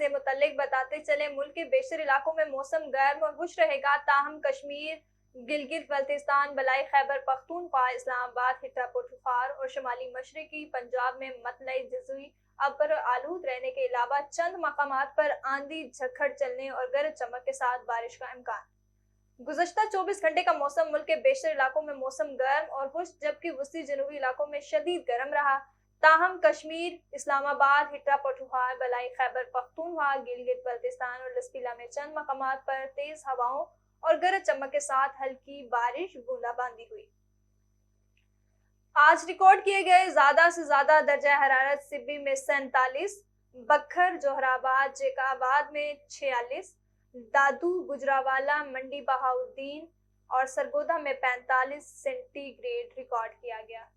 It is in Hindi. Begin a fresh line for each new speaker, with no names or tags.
से मुतल्लिक बताते चले, मुल्क के बेशतर इलाकों में मौसम गर्म और खुश रहेगा। ताहम कश्मीर, गिलगित बल्तिस्तान, बलाई खैबर पख्तूनख्वा, इस्लामाबाद, हिट्टा पटुखार और शुमाली मशरकी पंजाब में मतलई जिज़ुई अबर आलूद रहने के अलावा चंद मकामात पर आंधी झक्खड़ चलने और गरज चमक के साथ बारिश का इम्कान। गुज़श्ता 24 घंटे का मौसम मुल्क के बेशतर इलाकों में मौसम गर्म और खुश्क, जबकि वस्ती जनूबी इलाकों में शदीद गर्म रहा। ताहम कश्मीर, इस्लामाबाद, हिट्टा पटुखार, बलाई खैबर पख्तूनख्वा, गिलगित बल्तिस्तान और लसपीला में चंद मकामात पर तेज हवाओं और गरज चमक के साथ हल्की बारिश बूंदाबांदी हुई। आज रिकॉर्ड किए गए ज्यादा से ज्यादा दर्जा हरारत सिब्बी में 47, बखर, जोहराबाद, जेकाबाद में 46, दादू, गुजरावाला, मंडी बहाउद्दीन और सरगोदा में 45 सेंटीग्रेड रिकॉर्ड किया गया।